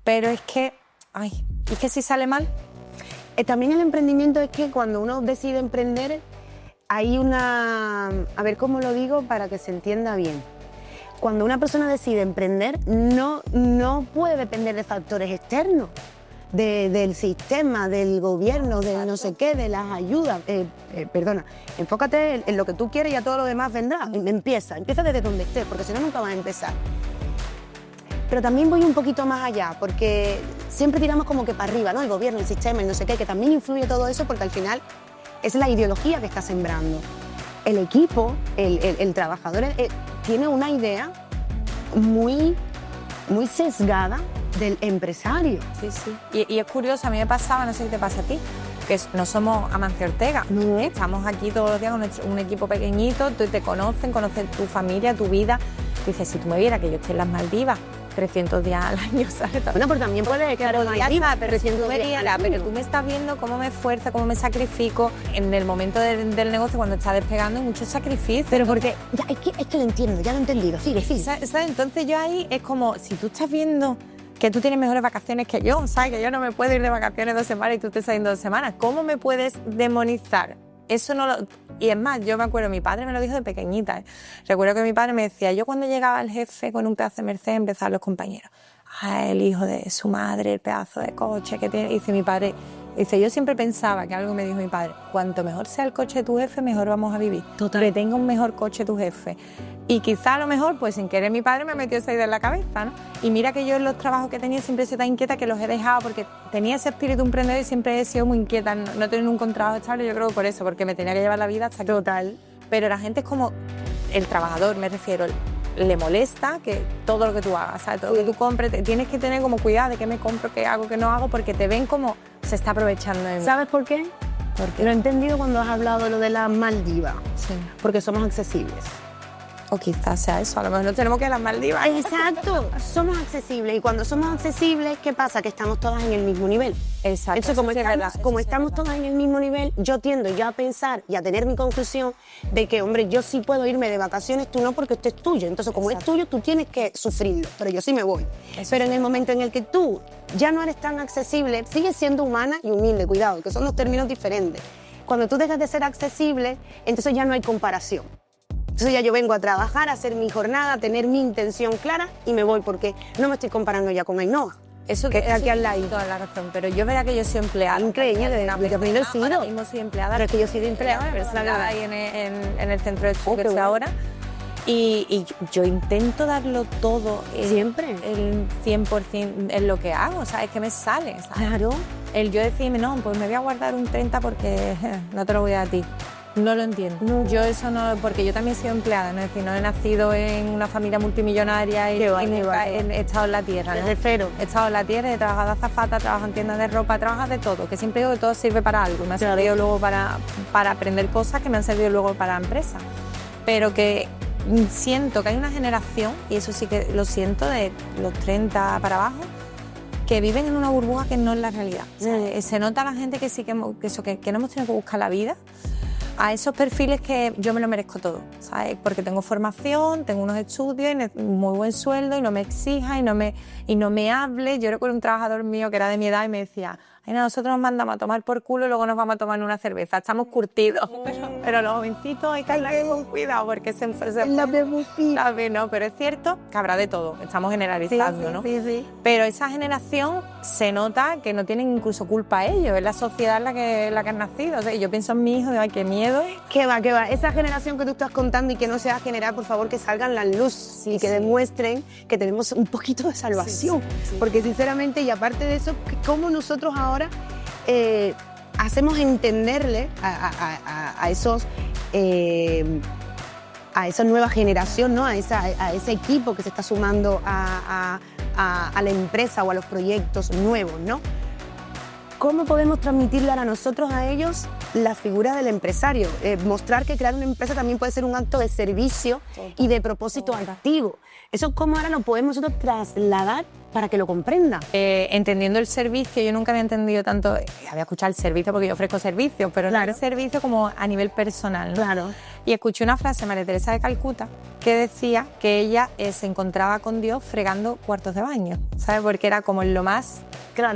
pero es que si sale mal. También el emprendimiento es que cuando uno decide emprender hay a ver cómo lo digo para que se entienda bien. Cuando una persona decide emprender no puede depender de factores externos. del sistema, del gobierno, del no sé qué, de las ayudas. Perdona, enfócate en lo que tú quieres y a todo lo demás vendrá. Empieza desde donde estés, porque si no, nunca vas a empezar. Pero también voy un poquito más allá, porque siempre tiramos como que para arriba, ¿no? El gobierno, el sistema, el no sé qué, que también influye todo eso, porque al final es la ideología que está sembrando. El equipo, el trabajador, tiene una idea muy sesgada del empresario. Sí, sí. Y es curioso, a mí me pasaba, no sé si te pasa a ti, que no somos Amancio Ortega. No. Estamos aquí todos los días con un equipo pequeñito, tú te conocen tu familia, tu vida. Dices, si tú me vieras que yo estoy en las Maldivas 300 días al año, ¿sabes? Bueno, pero también puede quedar en Maldivas, pero si tú me vieras, pero tú me estás viendo cómo me esfuerzo, cómo me sacrifico en el momento del negocio, cuando está despegando, hay mucho sacrificio. Pero porque, ya, es que lo entiendo, ya lo he entendido, sigue. ¿Sabes? Entonces yo ahí es como, si tú estás viendo que tú tienes mejores vacaciones que yo, ¿sabes? Que yo no me puedo ir de vacaciones 2 semanas y tú te estás yendo 2 semanas. ¿Cómo me puedes demonizar? Eso no lo... Y es más, yo me acuerdo, mi padre me lo dijo de pequeñita. Recuerdo que mi padre me decía, yo cuando llegaba el jefe con un pedazo de Mercedes, empezaban los compañeros. El hijo de su madre, el pedazo de coche que tiene. Dice mi padre, yo siempre pensaba, que algo me dijo mi padre, cuanto mejor sea el coche de tu jefe, mejor vamos a vivir. Total. Que tenga un mejor coche tu jefe. Y quizá a lo mejor, pues sin querer, mi padre me metió esa idea en la cabeza, ¿no? Y mira que yo en los trabajos que tenía siempre he sido tan inquieta que los he dejado porque tenía ese espíritu emprendedor y siempre he sido muy inquieta. No he tenido nunca un trabajo estable, yo creo que por eso, porque me tenía que llevar la vida hasta aquí. Total. Pero la gente es como, el trabajador, me refiero, le molesta que todo lo que tú hagas, ¿sabes? Todo lo que tú compres, tienes que tener como cuidado de qué me compro, qué hago, qué no hago, porque te ven como se está aprovechando de mí. ¿Sabes por qué? Porque Lo he entendido cuando has hablado de lo de la Maldiva, sí. porque somos accesibles. O quizás sea eso, a lo mejor no tenemos que ir a las Maldivas. Exacto, somos accesibles y cuando somos accesibles, ¿qué pasa? Que estamos todas en el mismo nivel. Exacto. Entonces, como estamos todas en el mismo nivel, yo tiendo ya a pensar y a tener mi conclusión de que, hombre, yo sí puedo irme de vacaciones, tú no, porque esto es tuyo. Entonces, como es tuyo, tú tienes que sufrirlo, pero yo sí me voy. Pero en el momento en el que tú ya no eres tan accesible, sigues siendo humana y humilde, cuidado, que son 2 términos diferentes. Cuando tú dejas de ser accesible, entonces ya no hay comparación. Entonces ya yo vengo a trabajar, a hacer mi jornada, a tener mi intención clara y me voy porque no me estoy comparando ya con Ainhoa. Eso que es aquí al lado. Toda la razón, pero yo verá que yo soy empleada. Increíble, de primero sido. Ahora mismo soy empleada. Pero es que yo soy de empleada, empleada ahí en el centro de estudios ahora. Y yo intento darlo todo. Siempre. El 100% en lo que hago, ¿sabes? Es que me sale, ¿sabes? Claro. El yo decirme, no, pues me voy a guardar un 30 porque no te lo voy a dar a ti. No lo entiendo. No. Yo eso no, porque yo también he sido empleada, ¿no? Es decir, no he nacido en una familia multimillonaria y he estado en la tierra, ¿no? Desde cero. He estado en la tierra, he trabajado de azafata, he trabajado en tiendas de ropa, he trabajado de todo, que siempre digo que todo sirve para algo. Me ha servido luego para aprender cosas que me han servido luego para la empresa. Pero que siento que hay una generación, y eso sí que lo siento, de los 30 para abajo, que viven en una burbuja que no es la realidad. O sea, se nota a la gente que sí que no hemos tenido que buscar la vida, a esos perfiles que yo me lo merezco todo, ¿sabes? Porque tengo formación, tengo unos estudios, y muy buen sueldo, y no me exija, y no me hable. Yo recuerdo un trabajador mío que era de mi edad y me decía, ay, no, nosotros nos mandamos a tomar por culo y luego nos vamos a tomar una cerveza, estamos curtidos. Pero los jovencitos hay que hablar con cuidado porque se la vemos no, pero es cierto que habrá de todo, estamos generalizando, sí, ¿no? Sí. Pero esa generación se nota que no tienen incluso culpa ellos, es la sociedad la que han nacido. O sea, yo pienso en mi hijo y digo, ay, qué miedo. ¿Qué va? Esa generación que tú estás contando y que no se va a generar, por favor, que salgan la luz y que demuestren que tenemos un poquito de salvación. Sí. Porque sinceramente, y aparte de eso, ¿cómo nosotros ahora hacemos entenderle a esa nueva generación, ¿no? a ese equipo que se está sumando a la empresa o a los proyectos nuevos, ¿no? ¿Cómo podemos transmitirle a nosotros, a ellos, la figura del empresario? Mostrar que crear una empresa también puede ser un acto de servicio y de propósito activo. Eso, ¿cómo ahora lo podemos nosotros trasladar para que lo comprenda? Entendiendo el servicio, yo nunca había entendido tanto, había escuchado el servicio porque yo ofrezco servicios, pero claro, no el servicio como a nivel personal, ¿no? Claro. Y escuché una frase de María Teresa de Calcuta que decía que ella se encontraba con Dios fregando cuartos de baño, ¿sabes? Porque era como en lo más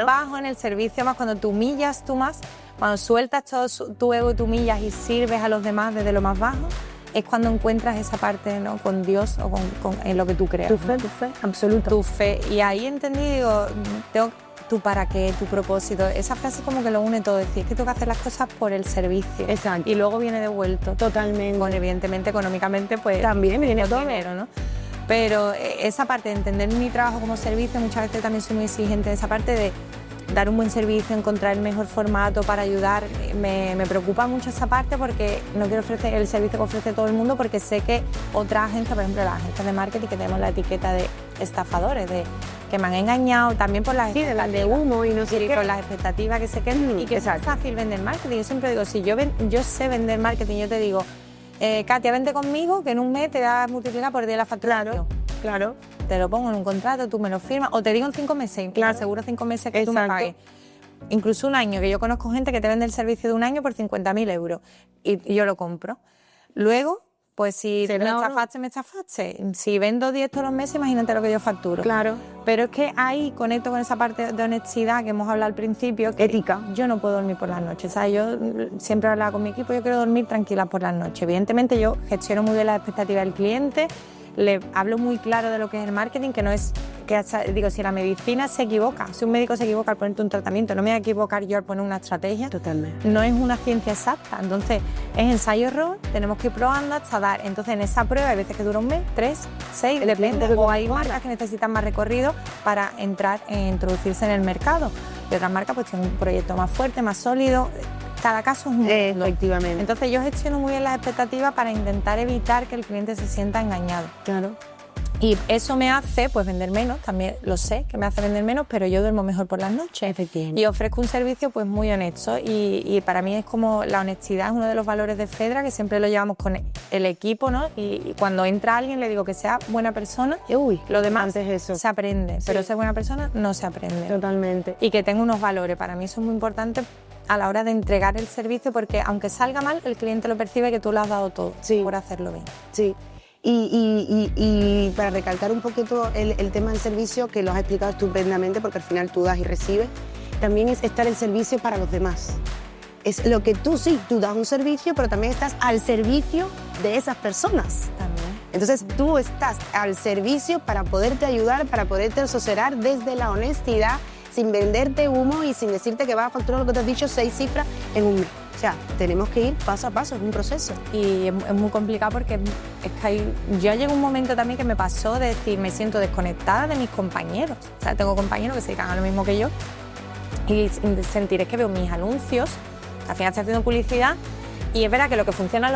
bajo, en el servicio, más cuando tú humillas tú más, cuando sueltas todo tu ego y tú humillas y sirves a los demás desde lo más bajo, es cuando encuentras esa parte, ¿no? Con Dios o en lo que tú creas. Tu fe, absoluta. Tu fe. Y ahí entendí, digo, tu para qué, tu propósito. Esa frase como que lo une todo, decir, es que tengo que hacer las cosas por el servicio. Exacto. Y luego viene devuelto. Totalmente. Bueno, evidentemente, económicamente, pues también viene el todo. dinero, ¿no? Pero esa parte de entender mi trabajo como servicio, muchas veces también soy muy exigente de esa parte de dar un buen servicio, encontrar el mejor formato para ayudar. Me preocupa mucho esa parte porque no quiero ofrecer el servicio que ofrece todo el mundo, porque sé que otras agencias, por ejemplo las agencias de marketing, que tenemos la etiqueta de estafadores, de que me han engañado también por las expectativas. de humo y no sé qué. Por las expectativas que se quedan y que es fácil vender marketing. Yo siempre digo, si yo sé vender marketing, yo te digo, Katia, vente conmigo, que en un mes te vas a multiplicar por 10 la facturación. Claro. Te lo pongo en un contrato, tú me lo firmas, o te digo en 5 meses, claro. Aseguro 5 meses que tú me pagues. Incluso un año, que yo conozco gente que te vende el servicio de un año por 50.000 euros y yo lo compro. Luego, pues si me estafaste, me estafaste. Si vendo 10 todos los meses, imagínate lo que yo facturo. Claro. Pero es que ahí conecto con esa parte de honestidad que hemos hablado al principio. Que ética. Yo no puedo dormir por las noches. ¿Sabes? Yo siempre hablaba con mi equipo, yo quiero dormir tranquila por las noches. Evidentemente yo gestiono muy bien las expectativas del cliente, le hablo muy claro de lo que es el marketing, que no es que digo, si la medicina se equivoca, si un médico se equivoca al ponerte un tratamiento, no me voy a equivocar yo al poner una estrategia. Totalmente. No es una ciencia exacta, entonces es ensayo-error, tenemos que ir probando hasta dar. Entonces en esa prueba hay veces que dura un mes, 3, 6, depende, o hay marcas que necesitan más recorrido para entrar e introducirse en el mercado, y otras marcas pues tienen un proyecto más fuerte, más sólido. Cada caso es un mundo. Efectivamente. Entonces yo gestiono muy bien las expectativas para intentar evitar que el cliente se sienta engañado. Claro. Y eso me hace pues vender menos, también lo sé que me hace vender menos, pero yo duermo mejor por las noches. Efectivamente. Y ofrezco un servicio pues muy honesto y para mí es como la honestidad es uno de los valores de Fedra, que siempre lo llevamos con el equipo, ¿no? Y cuando entra alguien le digo que sea buena persona. Lo demás antes eso. se aprende, Sí. pero ser buena persona no se aprende. Totalmente. Y que tenga unos valores, para mí eso es muy importante a la hora de entregar el servicio, porque aunque salga mal, el cliente lo percibe que tú le has dado todo por hacerlo bien. Sí. Y para recalcar un poquito el tema del servicio, que lo has explicado estupendamente, porque al final tú das y recibes, también es estar en servicio para los demás. Es lo que tú das un servicio, pero también estás al servicio de esas personas. También. Entonces tú estás al servicio para poderte ayudar, para poderte asesorar desde la honestidad, sin venderte humo y sin decirte que vas a facturar lo que te has dicho 6 cifras en un mes. O sea, tenemos que ir paso a paso, es un proceso. Y es muy complicado porque es que yo llego un momento también que me pasó de decir, me siento desconectada de mis compañeros. O sea, tengo compañeros que se dedican a lo mismo que yo y sentir es que veo mis anuncios, al final estoy haciendo publicidad y es verdad que lo que funciona,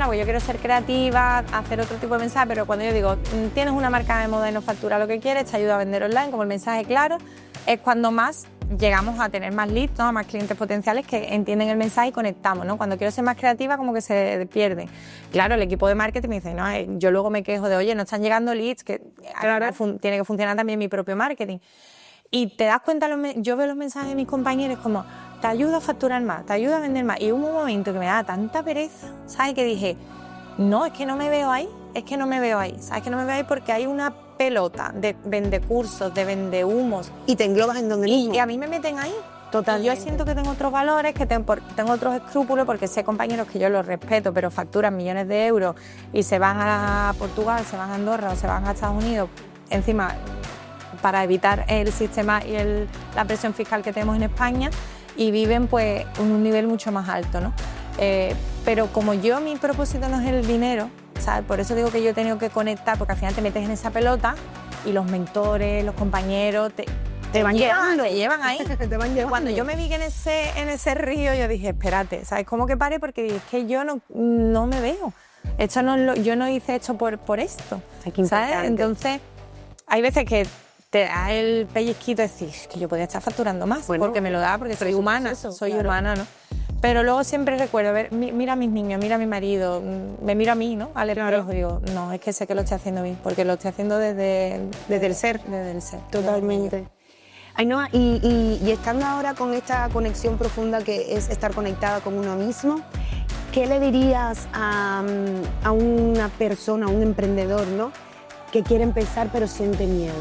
pues yo quiero ser creativa, hacer otro tipo de mensaje, pero cuando yo digo, tienes una marca de moda y no factura lo que quieres, te ayuda a vender online, como el mensaje claro, es cuando más llegamos a tener más leads, ¿no? A más clientes potenciales que entienden el mensaje y conectamos, ¿no? Cuando quiero ser más creativa como que se pierde. Claro, el equipo de marketing me dice, no, yo luego me quejo de, oye, no están llegando leads, que claro, tiene que funcionar también mi propio marketing. Y te das cuenta, yo veo los mensajes de mis compañeros como, te ayuda a facturar más, te ayuda a vender más. Y hubo un momento que me daba tanta pereza, ¿sabes? Que dije, no, es que no me veo ahí, ¿sabes? Que no me veo ahí porque hay una pelota de vendecursos, de vendehumos. Y te englobas en donde mismo. Y a mí me meten ahí. Totalmente. Yo siento que tengo otros valores, que tengo otros escrúpulos, porque sé compañeros que yo los respeto, pero facturan millones de euros y se van a Portugal, se van a Andorra o se van a Estados Unidos, encima para evitar el sistema y la presión fiscal que tenemos en España, y viven pues en un nivel mucho más alto, ¿no? Pero como mi propósito no es el dinero, ¿sabes? Por eso digo que yo he tenido que conectar, porque al final te metes en esa pelota y los mentores, los compañeros te van llevando, te llevan ahí. Te van llevando. Cuando yo me vi en ese río, yo dije, espérate, ¿sabes? ¿Cómo que pare? Porque es que yo no me veo. Esto yo no hice esto por esto, ¿sabes? Entonces, hay veces que te da el pellizquito de decir que yo podía estar facturando más, porque me lo da, porque soy humana, humana, ¿no? Pero luego siempre recuerdo, a ver, mira a mis niños, mira a mi marido, me miro a mí, ¿no? Al espejo y digo, no, es que sé que lo estoy haciendo bien, porque lo estoy haciendo desde el ser. Desde el ser. Totalmente. Ainhoa, y estando ahora con esta conexión profunda que es estar conectada con uno mismo, ¿qué le dirías a una persona, a un emprendedor, ¿no? Que quiere empezar pero siente miedo?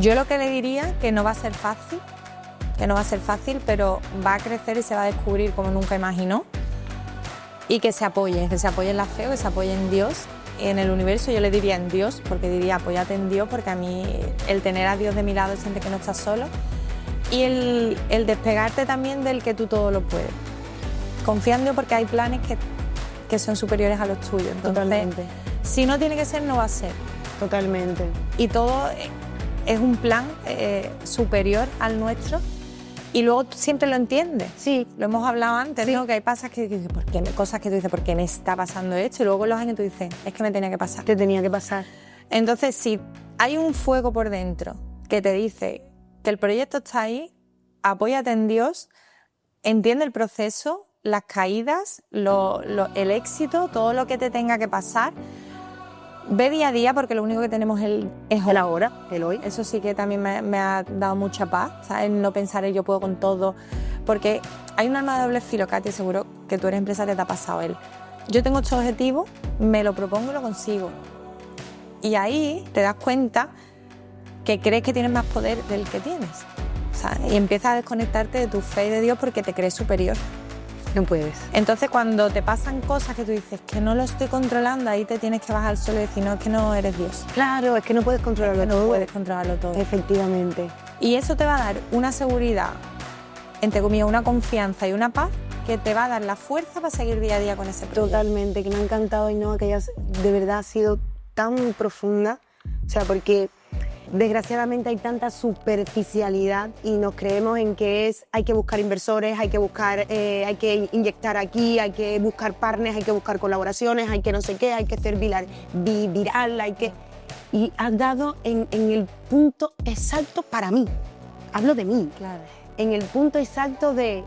Yo lo que le diría que no va a ser fácil, pero va a crecer y se va a descubrir como nunca imaginó. y que se apoye en la fe, que se apoye en Dios, en el universo. Yo le diría en Dios, porque diría apóyate en Dios, porque a mí el tener a Dios de mi lado siente que no estás solo, y el despegarte también del que tú todo lo puedes. Confía en Dios porque hay planes que son superiores a los tuyos. Entonces, Totalmente. si no tiene que ser, no va a ser. Totalmente. Y todo es un plan superior al nuestro, y luego tú siempre lo entiendes. Sí. Lo hemos hablado antes, Sí. ¿no? Que hay cosas que dices, cosas que tú dices, ¿por qué me está pasando esto? Y luego con los años tú dices, es que me tenía que pasar. Te tenía que pasar. Entonces, si hay un fuego por dentro que te dice que el proyecto está ahí, apóyate en Dios, entiende el proceso, las caídas, el éxito, todo lo que te tenga que pasar. Ve día a día, porque lo único que tenemos es El ahora, el hoy. eso sí que también me ha dado mucha paz, ¿sabes? No pensar en yo puedo con todo, porque hay un arma de doble filo, Katia, seguro que tú eres empresaria, te ha pasado él. Yo tengo este objetivo, me lo propongo y lo consigo. Y ahí te das cuenta que crees que tienes más poder del que tienes, ¿sabes? Y empiezas a desconectarte de tu fe y de Dios porque te crees superior. No puedes. Entonces, cuando te pasan cosas que tú dices que no lo estoy controlando, ahí te tienes que bajar al suelo y decir, no, es que no eres Dios. Claro, es que no puedes controlarlo No todo. puedes controlarlo todo. Efectivamente. Y eso te va a dar una seguridad, entre comillas, una confianza y una paz que te va a dar la fuerza para seguir día a día con ese proyecto. Totalmente, que me ha encantado, Ainhoa, que hayas de verdad ha sido tan profunda. O sea, porque desgraciadamente hay tanta superficialidad y nos creemos en que hay que buscar inversores, hay que inyectar aquí, hay que buscar partners, hay que buscar colaboraciones, hay que no sé qué, hay que ser viral, y has dado en el punto exacto para mí. Hablo de mí. Claro. En el punto exacto de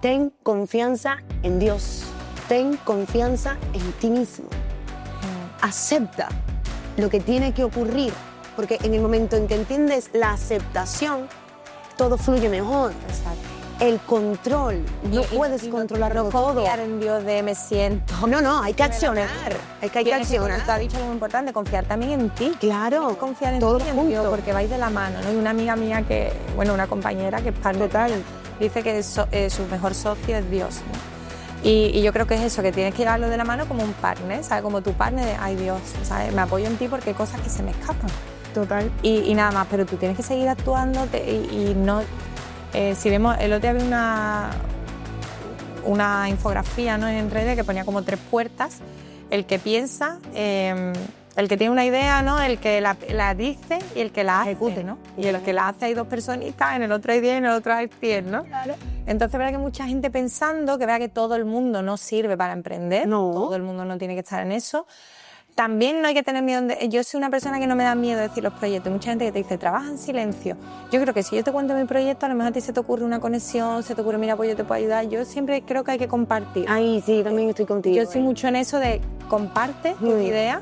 ten confianza en Dios, ten confianza en ti mismo. Acepta lo que tiene que ocurrir, porque en el momento en que entiendes la aceptación, todo fluye mejor. Exacto. El control, no puedes controlarlo todo. Confiar en Dios de me siento. No, hay que accionar. Hay que Tienes que, accionar. te ha dicho algo muy importante, confiar también en ti. Claro, Confiar en todos ti y en Dios, juntos. porque vais de la mano, ¿no? Y una amiga mía una compañera que es parte Total. dice que su mejor socio es Dios, ¿no? Y yo creo que es eso, que tienes que llevarlo de la mano como un partner, ¿sabes? Como tu partner de, ay Dios, ¿sabes? Me apoyo en ti porque hay cosas que se me escapan. Total. Y nada más, pero tú tienes que seguir actuando y no... si vemos, el otro día vi una infografía, ¿no?, en redes que ponía como 3 puertas: el que piensa, el que tiene una idea, ¿no?, el que la dice y el que la ejecute, ¿no? Y el que la hace hay 2 personitas, en el otro hay 10, en el otro hay 100, ¿no? Claro. Entonces, verá que mucha gente pensando que vea que todo el mundo no sirve para emprender, No. todo el mundo no tiene que estar en eso. También no hay que tener miedo. Yo soy una persona que no me da miedo decir los proyectos. Mucha gente que te dice, trabaja en silencio. Yo creo que si yo te cuento mi proyecto, a lo mejor a ti se te ocurre una conexión, se te ocurre, mira, pues yo te puedo ayudar. Yo siempre creo que hay que compartir. Ay, sí, también estoy contigo. Yo soy mucho en eso de comparte tu idea.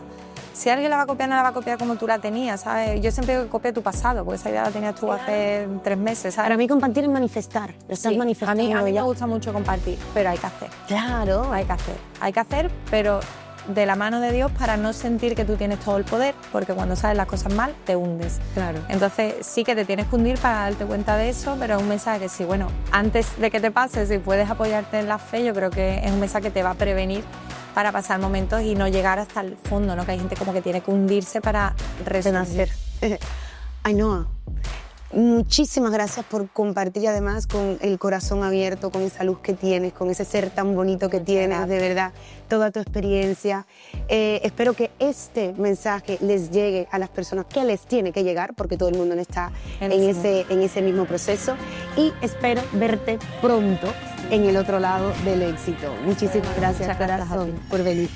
Si alguien la va a copiar, no la va a copiar como tú la tenías, ¿sabes? Yo siempre copio tu pasado, porque esa idea la tenías tú hace 3 meses, ¿sabes? Para mí compartir es manifestar. Lo estás Sí, manifestando. a mí ya. me gusta mucho compartir, pero hay que hacer. Claro. Hay que hacer, pero de la mano de Dios, para no sentir que tú tienes todo el poder, porque cuando sabes las cosas mal, te hundes. Claro. Entonces sí que te tienes que hundir para darte cuenta de eso, pero es un mensaje que sí, bueno, antes de que te pase, si puedes apoyarte en la fe, yo creo que es un mensaje que te va a prevenir para pasar momentos y no llegar hasta el fondo, ¿no? Que hay gente como que tiene que hundirse para renacer. Ainhoa, muchísimas gracias por compartir, y además con el corazón abierto, con esa luz que tienes, con ese ser tan bonito que tienes, de verdad, toda tu experiencia. Espero que este mensaje les llegue a las personas que les tiene que llegar, porque todo el mundo está en ese mismo proceso, y espero verte pronto en el otro lado del éxito. Muchísimas gracias, Muchas gracias a corazón, ti por venir.